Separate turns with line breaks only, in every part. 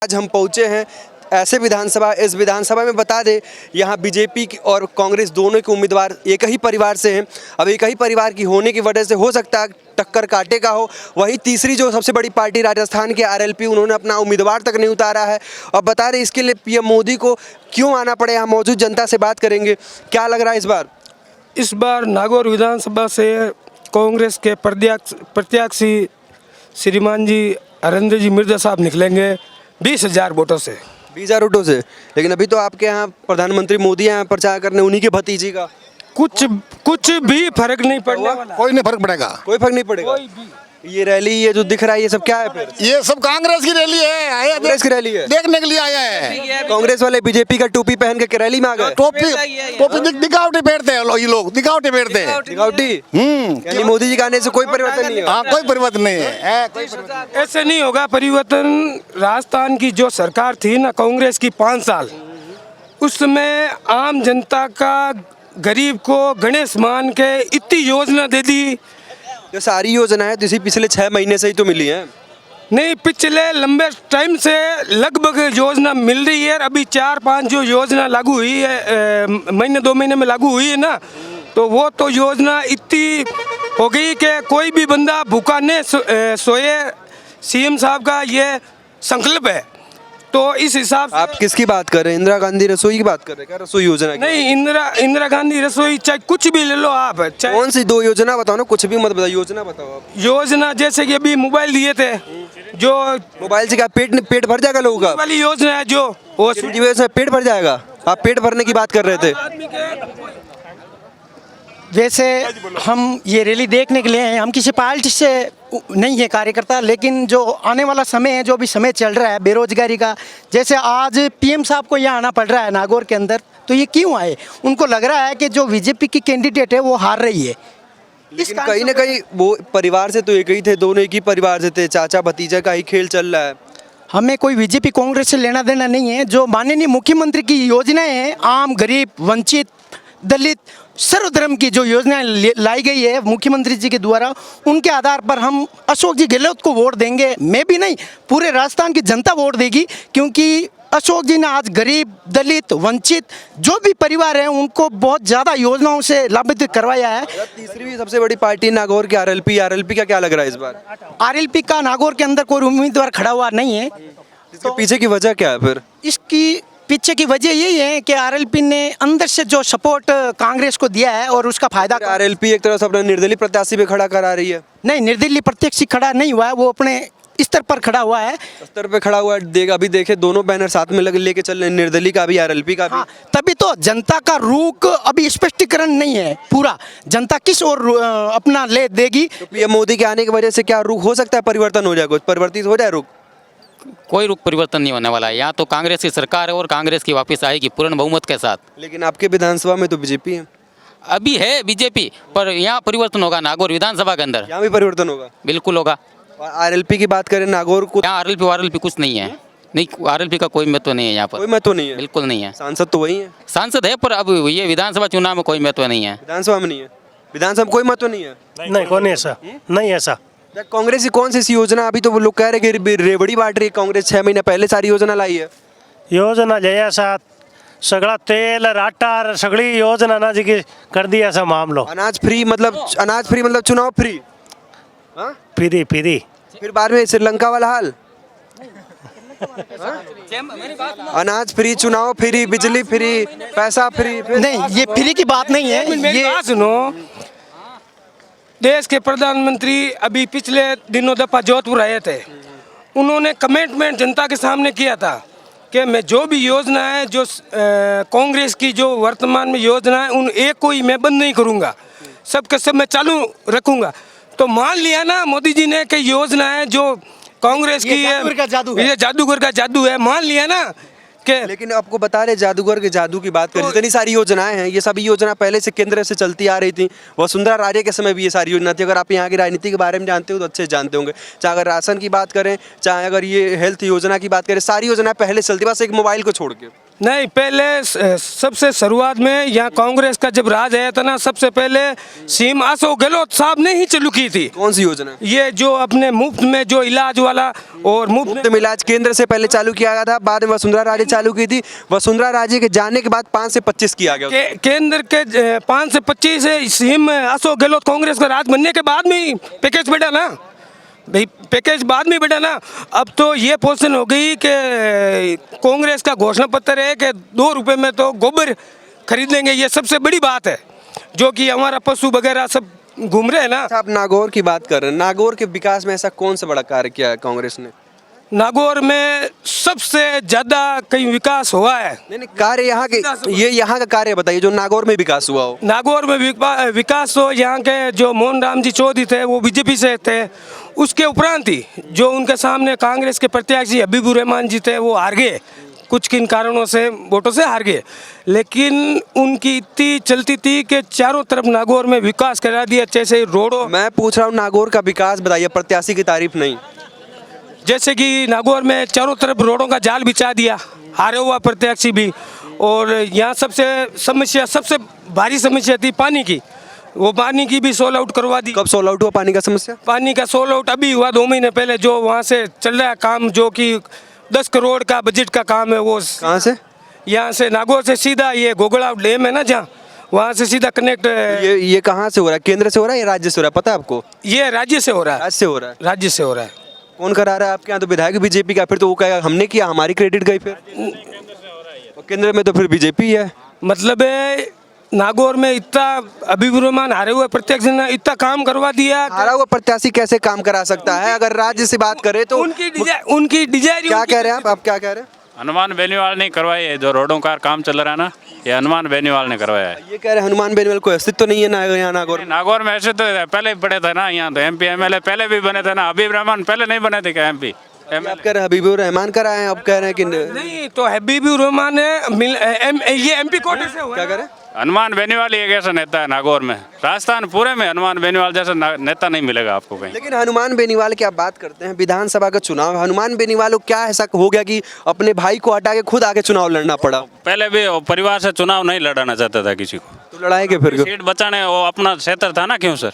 आज हम पहुंचे हैं ऐसे विधानसभा, इस विधानसभा में बता दें यहाँ बीजेपी और कांग्रेस दोनों के उम्मीदवार एक ही परिवार से हैं। अब एक ही परिवार की होने की वजह से हो सकता है टक्कर कांटे का हो। वहीं तीसरी जो सबसे बड़ी पार्टी राजस्थान के आरएलपी, उन्होंने अपना उम्मीदवार तक नहीं उतारा है। अब बता दें इसके लिए पीएम मोदी को क्यों आना पड़े, यहाँ मौजूद जनता से बात करेंगे। क्या लग रहा है
इस बार नागौर विधानसभा से कांग्रेस के प्रत्याशी श्रीमान जी हरेंद्र जी मिर्जा साहब निकलेंगे 20,000 वोटों से।
20,000 वोटों से। लेकिन अभी तो आपके यहाँ प्रधानमंत्री मोदी यहाँ प्रचार करने, उन्हीं के भतीजी का
कुछ भी फर्क नहीं पड़ने वाला।
कोई नहीं फर्क पड़ेगा,
कोई फर्क नहीं पड़ेगा। ये रैली, ये जो दिख रहा है, ये सब क्या है फिर?
ये सब कांग्रेस की रैली है।
कांग्रेस की रैली है,
देखने के लिए आया है।
कांग्रेस वाले बीजेपी का टोपी पहन के रैली में आ गए।
टोपी दिखावटी बैठते हैं ये लोग, दिखावटी बैठते हैं।
दिखावटी। यानी मोदी जी के आने से कोई परिवर्तन नहीं है।
हाँ, कोई परिवर्तन नहीं है।
ऐसे नहीं होगा परिवर्तन। राजस्थान की जो सरकार थी ना कांग्रेस की 5 साल, उसमें आम जनता का, गरीब को गणेश मान के इतनी योजना दे दी।
जो सारी योजना है तो इसी पिछले 6 महीने से ही तो मिली है।
नहीं, पिछले लंबे टाइम से लगभग योजना मिल रही है। अभी 4-5 जो योजना लागू हुई है, महीने 2 महीने में लागू हुई है ना, तो वो तो योजना इतनी हो गई कि कोई भी बंदा भूखा नहीं सोए। सीएम साहब का ये संकल्प है। तो इस हिसाब से
आप किसकी बात कर रहे हैं? इंदिरा गांधी रसोई की बात कर रहे हैं क्या? रसोई योजना की?
नहीं, इंदिरा गांधी रसोई, चाहे कुछ भी ले लो आप।
कौन सी 2 योजना बताओ ना, कुछ भी मत बताओ, योजना बताओ आप।
योजना जैसे कि अभी मोबाइल दिए थे, जो
मोबाइल से क्या पेट भर जाएगा लोगों का?
वाली योजना है जो वो
की वजह से पेट भर जाएगा। आप पेट भरने की बात कर रहे थे।
वैसे हम ये रैली देखने के लिए हैं, हम किसी पार्टी से नहीं है कार्यकर्ता, लेकिन जो आने वाला समय है, जो भी समय चल रहा है बेरोजगारी का, जैसे आज पीएम साहब को यहाँ आना पड़ रहा है नागौर के अंदर, तो ये क्यों आए? उनको लग रहा है कि जो बीजेपी की कैंडिडेट है वो हार रही है।
लेकिन कहीं ना कहीं वो परिवार से तो एक ही थे, दोनों एक ही परिवार से थे, चाचा भतीजा का ही खेल चल रहा है।
हमें कोई बीजेपी कांग्रेस से लेना देना नहीं है। जो माननीय मुख्यमंत्री की योजनाएं हैं, आम, गरीब, वंचित, दलित, सर्वधर्म की जो योजनाएं लाई गई है मुख्यमंत्री जी के द्वारा, उनके आधार पर हम अशोक जी गहलोत को वोट देंगे। मैं भी नहीं, पूरे राजस्थान की जनता वोट देगी, क्योंकि अशोक जी ने आज गरीब, दलित, वंचित जो भी परिवार हैं उनको बहुत ज़्यादा योजनाओं से लाभान्वित करवाया है।
तीसरी भी सबसे बड़ी पार्टी नागौर की आरएलपी का क्या लग रहा है इस बार?
आरएलपी का नागौर के अंदर कोई उम्मीदवार खड़ा हुआ नहीं है।
इसके पीछे की वजह क्या है फिर?
इसकी पीछे की वजह यही है कि आरएलपी ने अंदर से जो सपोर्ट कांग्रेस को दिया है और उसका फायदा
आरएलपी एक तरह से अपना निर्दलीय प्रत्याशी पे खड़ा करा रही है।
नहीं, निर्दलीय प्रत्याशी खड़ा नहीं हुआ है, वो अपने स्तर पर खड़ा हुआ है।
स्तर पे खड़ा हुआ है। अभी देखे दोनों बैनर साथ में लेके चल रहे हैं, निर्दलीय का भी आरएलपी का भी।
हाँ, तभी तो जनता का रुख अभी स्पष्टीकरण नहीं है पूरा, जनता किस ओर अपना ले देगी।
तो पीएम मोदी के आने की वजह से क्या रुख हो सकता है, परिवर्तन हो जाए, कुछ परिवर्तित हो जाए रुख?
कोई रुख परिवर्तन नहीं होने वाला है। यहाँ तो कांग्रेस की सरकार है और कांग्रेस की वापस आएगी पूर्ण बहुमत के साथ।
लेकिन आपके विधानसभा में तो बीजेपी है।
अभी है बीजेपी, पर यहाँ परिवर्तन होगा नागौर विधानसभा के अंदर।
यहाँ भी परिवर्तन होगा?
बिल्कुल होगा।
और आरएलपी की बात करें नागौर को,
यहाँ आरएलपी कुछ नहीं है। नहीं, आरएलपी का कोई महत्व नहीं है यहाँ पर।
कोई महत्व नहीं है?
बिल्कुल नहीं है।
सांसद तो वही है।
सांसद है, पर अब ये विधानसभा चुनाव में कोई महत्व नहीं है।
विधानसभा में नहीं है? विधानसभा में कोई महत्व नहीं है?
नहीं, कौन ऐसा नहीं ऐसा।
कांग्रेस की कौन सी ऐसी योजना, अभी तो वो लोग कह रहे हैं कि रेवड़ी बांट रही है कांग्रेस, 6 महीने पहले सारी योजना लाई है।
योजना जयासा सगळा तेल आटा सगळी योजना ना जी की कर दिया ऐसा मामलो।
अनाज फ्री मतलब चुनाव फ्री। हाँ,
फ्री
फिर बाद में श्रीलंका वाला हाल। अनाज फ्री, चुनाव फ्री, बिजली फ्री, पैसा फ्री।
नहीं, ये फ्री की बात नहीं है।
मेरी बात सुनो, देश के प्रधानमंत्री अभी पिछले दिनों दफा जोधपुर आए थे। उन्होंने कमिटमेंट जनता के सामने किया था कि मैं जो भी योजना है, जो कांग्रेस की जो वर्तमान में योजना है, उन एक कोई मैं बंद नहीं करूंगा, सबके सब मैं चालू रखूंगा। तो मान लिया ना मोदी जी ने कि योजना है जो कांग्रेस की है, ये जादूगर का जादू है, मान लिया ना कि।
लेकिन आपको बता रहे जादूगर के जादू की बात करें, जितनी सारी योजनाएं हैं, ये सभी योजना पहले से केंद्र से चलती आ रही थी। वसुंधरा राजे के समय भी ये सारी योजना थी। अगर आप यहाँ की राजनीति के बारे में जानते हो तो अच्छे जानते होंगे। चाहे अगर राशन की बात करें, चाहे अगर ये हेल्थ योजना की बात करें, सारी योजना पहले चलती, बस एक मोबाइल को छोड़ के।
नहीं, पहले सबसे शुरुआत में यहाँ कांग्रेस का जब राज आया था ना, सबसे पहले सीएम अशोक गहलोत साहब ने ही चालू की थी।
कौन सी योजना?
ये जो अपने मुफ्त में जो इलाज वाला और मुफ्त
मुफ्त इलाज केंद्र से पहले चालू किया गया था, बाद में वसुंधरा राजे चालू की थी। वसुंधरा राजे के जाने के बाद 5 से 25 किया गया।
केंद्र के 5 से 25 है। सीएम अशोक गहलोत कांग्रेस का राज बनने के बाद में ही पैकेज बढ़ा ना भाई, पैकेज बाद में बढ़ा ना। अब तो ये पोजीशन हो गई कि कांग्रेस का घोषणा पत्र है कि 2 रुपए में तो गोबर खरीद लेंगे। ये सबसे बड़ी बात है, जो कि हमारा पशु वगैरह सब घूम रहे हैं ना।
आप नागौर की बात कर रहे हैं, नागौर के विकास में ऐसा कौन सा बड़ा कार्य किया है कांग्रेस ने?
नागौर में सबसे ज्यादा कहीं विकास हुआ है।
नहीं, कार्य यहाँ के, ये यहाँ का कार्य बताइए जो नागौर में विकास हुआ हो।
नागौर में विकास तो यहाँ के जो मोहन राम जी चौधरी थे वो बीजेपी से थे। उसके उपरांत ही जो उनके सामने कांग्रेस के प्रत्याशी हबीबुर रहमान जी थे वो हार गए, कुछ किन कारणों से वोटों से हार गए। लेकिन उनकी इतनी चलती थी कि चारों तरफ नागौर में विकास करा दिया। जैसे रोडों,
मैं पूछ रहा हूँ नागौर का विकास बताइए, प्रत्याशी की तारीफ नहीं।
जैसे कि नागौर में चारों तरफ रोडों का जाल बिछा दिया, हारे हुआ प्रत्याशी भी। और यहाँ सबसे भारी समस्या थी पानी की, वो पानी की भी सोल आउट करवा दी।
कब सोल आउट हुआ पानी का समस्या?
पानी का सोल आउट अभी हुआ 2 महीने पहले। जो वहाँ से चल रहा है काम, जो कि 10 करोड़ का बजट का काम है, वो
कहाँ से?
यहाँ से नागौर से सीधा ये गोगड़ा डैम है ना, जहाँ वहाँ से सीधा कनेक्ट।
ये कहाँ से हो रहा है? केंद्र से हो रहा है या राज्य से हो रहा है, पता है आपको?
ये राज्य से हो रहा है।
राज्य से हो रहा है।
राज्य से हो रहा है।
कौन करा रहा है आपके यहाँ? तो विधायक बीजेपी का, फिर तो वो कहेगा हमने किया, हमारी क्रेडिट गई। फिर केंद्र में तो फिर बीजेपी है।
मतलब है नागौर में इतना हबीबुर रहमान हारे हुए प्रत्याशी ने इतना काम करवा दिया।
हारा हुआ प्रत्याशी कैसे काम करा सकता है? अगर राज्य से बात करें तो
उनकी डिजाइन
क्या कह रहे हैं आप क्या कह रहे हैं?
हनुमान बेनीवाल ने करवाई है, जो रोडों का काम चल रहा है ना, ये हनुमान बेनीवाल ने करवाया है।
ये कह रहे हैं हनुमान बेनीवाल को अस्तित्व तो नहीं है ना यहाँ नागौर में?
नागौर में ऐसे तो पहले भी पड़े थे ना, यहाँ तो MP MLA पहले भी बने थे ना। हबीब रहमान पहले नहीं बने थे क्या MP?
आप कह रहे हैं हबीबुर रहमान कराए हैं, अब कह रहे हैं कि
नहीं, तो हबीबुर रहमान ये MP कोटे से हुआ।
क्या करें?
हनुमान बेनीवाल एक ऐसा नेता है नागौर में, राजस्थान पूरे में हनुमान बेनीवाल जैसा नेता नहीं मिलेगा आपको कहीं।
लेकिन हनुमान बेनीवाल की आप बात करते हैं, विधानसभा का चुनाव, हनुमान बेनीवाल को क्या ऐसा हो गया कि अपने भाई को हटा के खुद आगे चुनाव लड़ना पड़ा?
पहले भी वो परिवार से चुनाव नहीं लड़ाना चाहता था किसी को,
तो लड़ाएंगे फिर क्यों?
सीट बचाने वो अपना क्षेत्र था ना, क्यों सर?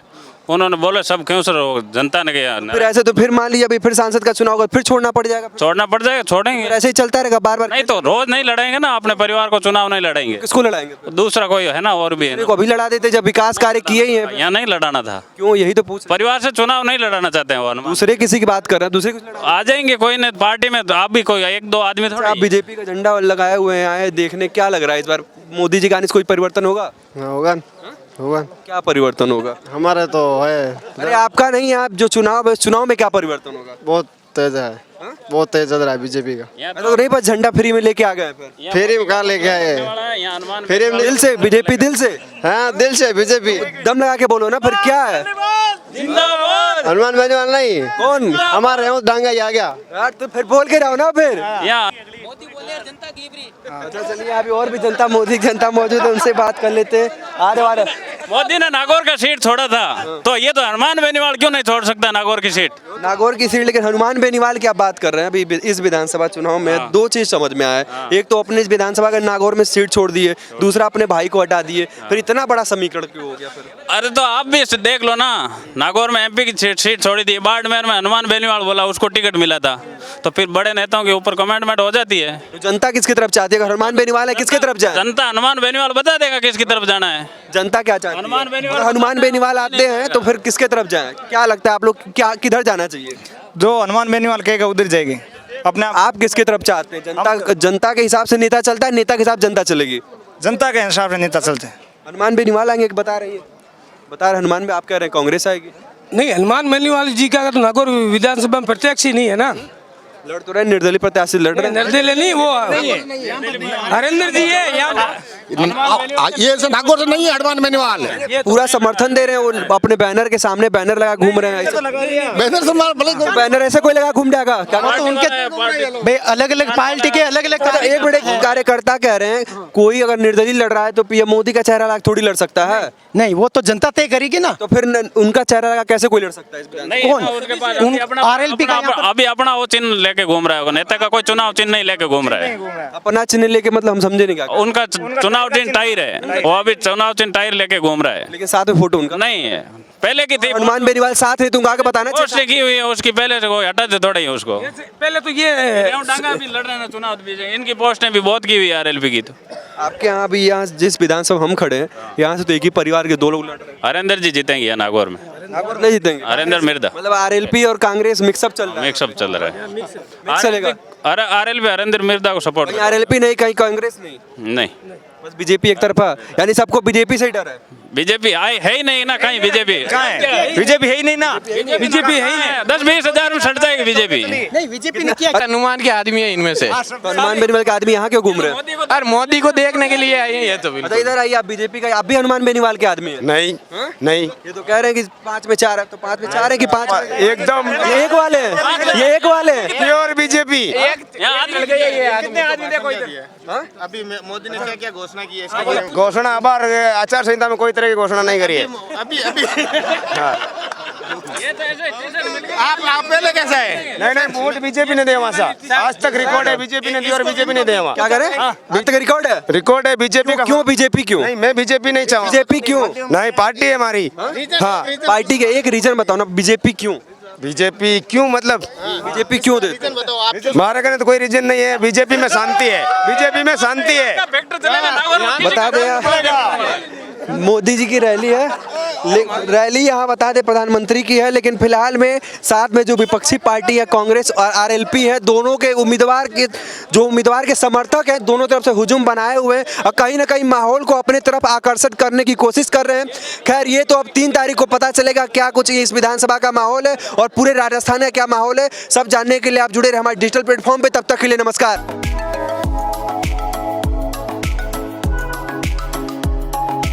उन्होंने बोले सब क्यों सर, वो जनता ने किया।
फिर ऐसे तो फिर मान लीजिए अभी फिर सांसद का चुनाव होगा, फिर छोड़ना पड़ जाएगा।
छोड़ना पड़ जाएगा, छोड़ेंगे।
फिर ऐसे ही चलता रहेगा बार बार।
नहीं तो रोज नहीं लड़ाएंगे ना, अपने परिवार को चुनाव नहीं लड़ाएंगे।
किसको लड़ाएंगे फिर?
दूसरा कोई है ना, और भी है ना।
को अभी लड़ा देते जब विकास कार्य किए ही हैं।
यहाँ नहीं लड़ाना था,
क्यों? यही तो पूछ।
परिवार से चुनाव नहीं लड़ाना चाहते हैं वो हनुमान।
दूसरे किसी की बात कर रहे हैं, दूसरे कुछ लड़ा।
आ जाएंगे कोई नहीं पार्टी में, तो आप भी कोई 1-2 आदमी थोड़ा।
आप बीजेपी का झंडा लगाए हुए हैं, आए देखने, क्या लग रहा है इस बार मोदी जी का आने से कोई परिवर्तन होगा?
होगा
क्या परिवर्तन होगा?
हमारे तो है
अरे आपका नहीं, आप जो चुनाव है, चुनाव में क्या परिवर्तन होगा?
बहुत तेज है, बहुत तेज चल रहा है बीजेपी का।
ऐसा तो नहीं, बस झंडा फ्री में लेके आ गए फिर।
फेरी में कहाँ लेके आए?
हनुमान
फेरी में
दिल से बीजेपी, दिल से,
हाँ दिल से बीजेपी।
दम लगा के बोलो ना, फिर क्या है?
हनुमान बेनीवाल नहीं,
कौन?
हमारे यहाँ डांगा ही आ गया
यार तो फिर बोल के रहो ना फिर।
यहाँ
अच्छा चलिए, अभी और भी जनता, मोदी की जनता मौजूद है, उनसे बात कर लेते हैं। आ रहे
मोदी ने नागौर का सीट छोड़ा था, तो ये तो हनुमान बेनीवाल क्यों नहीं छोड़ सकता नागौर की सीट?
नागौर की सीट, लेकिन हनुमान बेनीवाल की आप बात कर रहे हैं। अभी इस विधानसभा चुनाव में 2 चीज समझ में आया है। एक तो अपने इस विधानसभा का नागौर में सीट छोड़ दी है, दूसरा अपने भाई को हटा दिए, फिर इतना बड़ा समीकरण क्यों हो गया फिर?
अरे तो आप भी देख लो ना, नागौर में MP की सीट छोड़ी थी, बाड़मेर में हनुमान बेनीवाल बोला उसको टिकट मिला था, तो फिर बड़े नेताओं के ऊपर कमेंटमेंट हो जाती है।
तो जनता किसकी तरफ चाहती है? अगर हनुमान बेनीवाल है, किसकी तरफ जाए?
जनता हनुमान बेनीवाल बता देगा किसकी तरफ जाना है।
जनता क्या चाहती है?
हनुमान बेनीवाल।
अगर हनुमान बेनीवाल आते हैं तो फिर किसके तरफ जाए? क्या लगता है आप लोग, क्या किधर जाना चाहिए?
जो हनुमान बेनीवाल कहेगा उधर जाएगी। अपने
आप किसके तरफ चाहते हैं? जनता के हिसाब से नेता चलता है, नेता के हिसाब जनता चलेगी?
जनता के हिसाब से नेता चलते हैं।
हनुमान बेनीवाल आएंगे, बता रही है, बता रहे हनुमान में, आप कह रहे हैं कांग्रेस आएगी।
नहीं, हनुमान बेनीवाल जी का तो नागौर विधानसभा में प्रत्याशी नहीं है ना।
लड़ तो रहे, निर्दलीय प्रत्याशी लड़ रहे हैं।
निर्दलीय नहीं, वो हरेंद्र जी है यहाँ।
ये से नागौर से नहीं है हनुमान बेनीवाल।
पूरा समर्थन दे रहे हैं, वो अपने बैनर के सामने बैनर लगा घूम रहे हैं।
बैनर से
बैनर ऐसे कोई लगा घूम जाएगा क्या?
तो उनके भाई अलग अलग पार्टी के अलग अलग
एक बड़े कार्यकर्ता कह रहे हैं, कोई अगर निर्दलीय लड़ रहा है तो PM मोदी का चेहरा लगा थोड़ी लड़ सकता है।
नहीं, वो तो जनता तय करेगी ना।
तो फिर उनका चेहरा लगा कैसे कोई लड़ सकता है इस विधान?
नहीं,
कौन?
उनके पास
उन
अभी अपना
RLP का
अभी अपना वो चिन्ह लेके घूम रहा है, नेता का कोई चुनाव चिन्ह नहीं लेके घूम रहा है।
अपना चिन्ह लेके मतलब हम समझे नहीं क्या।
उनका चुनाव चिन्ह टायर है, वो अभी चुनाव चिन्ह टायर लेके घूम रहा है।
लेकिन साथ में फोटो उनका
नहीं है, पहले की थी।
हनुमान बेनीवाल साथ है, तुमको आगे बताना चाहिए।
पोस्ट की हुई है उसकी, पहले से कोई हटा दे थोड़ा ही उसको।
पहले तो ये
डांगा भी लड़ रहे हैं ना चुनाव भी, इनकी पोस्टें भी बहुत की हुई है आरएलपी की। तो
आपके यहाँ भी, यहाँ जिस विधानसभा हम खड़े हैं, यहाँ से तो एक ही परिवार के दो लोग लड़ रहे हैं।
हरेंद्र जी जीतेंगे नागौर में,
नागौर नहीं जीतेंगे।
हरेंद्र मिर्दा
मतलब आरएलपी और कांग्रेस मिक्सअप चल रहा है।
मिक्सअप चल रहा है।
मिक्स चलेगा।
आरएलपी हरेंद्र मिर्दा को सपोर्ट
कहीं आरएलपी नहीं, कहीं कांग्रेस नहीं,
नहीं,
बस बीजेपी एक तरफा, यानी सबको बीजेपी से ही डर है।
बीजेपी आए है ही नहीं ना कहीं। बीजेपी
बीजेपी है ही नहीं ना।
बीजेपी है ही नहीं। 10-20 हजार में सट जाएगी बीजेपी।
नहीं बीजेपी ने किया
हनुमान के आदमी है इनमें से।
तो हनुमान बेनीवाल के आदमी यहाँ क्यों घूम रहे हैं?
और मोदी को देखने के लिए आए हैं ये तो
अच्छा इधर आइए, आप बीजेपी का, आप भी हनुमान बेनीवाल के आदमी हैं?
नहीं नहीं
ये तो कह रहे हैं कि 5 में 4 है, तो 5 में 4 है कि 5 में?
एकदम
ये एक वाले हैं, ये एक वाले हैं।
Pure BJP.
अभी मोदी ने क्या क्या घोषणा की है? घोषणा अबार आचार संहिता में कोई तरह की घोषणा नहीं करी है अभी। आप पहले कैसा है? नहीं वोट बीजेपी ने दिया वहाँ, आज तक रिकॉर्ड है बीजेपी ने दिया और बीजेपी ने दिया वहाँ।
क्या करें? अभी तक रिकॉर्ड है?
रिकॉर्ड है बीजेपी का।
क्यों बीजेपी क्यों?
नहीं मैं बीजेपी नहीं चाहूँ।
बीजेपी क्यों?
नहीं पार्टी है हमारी। हाँ
पार्टी के एक रीजन बताओ ना, बीजेपी क्यों?
बीजेपी क्यों मतलब
बीजेपी क्यों देते?
हमारे कहने तो कोई रीजन नहीं है। बीजेपी में शांति है, बीजेपी में शांति है।
बता दे यार, मोदी जी की रैली है, रैली यहाँ बता दे प्रधानमंत्री की है, लेकिन फिलहाल में साथ में जो विपक्षी पार्टी है कांग्रेस और आरएलपी है, दोनों के उम्मीदवार के समर्थक हैं, दोनों तरफ से हुजूम बनाए हुए हैं और कहीं ना कहीं माहौल को अपने तरफ आकर्षित करने की कोशिश कर रहे हैं। खैर ये तो अब 3 तारीख को पता चलेगा क्या कुछ इस विधानसभा का माहौल है और पूरे राजस्थान का क्या माहौल है। सब जानने के लिए आप जुड़े रहे हमारे डिजिटल प्लेटफॉर्म पे। तब तक के लिए नमस्कार।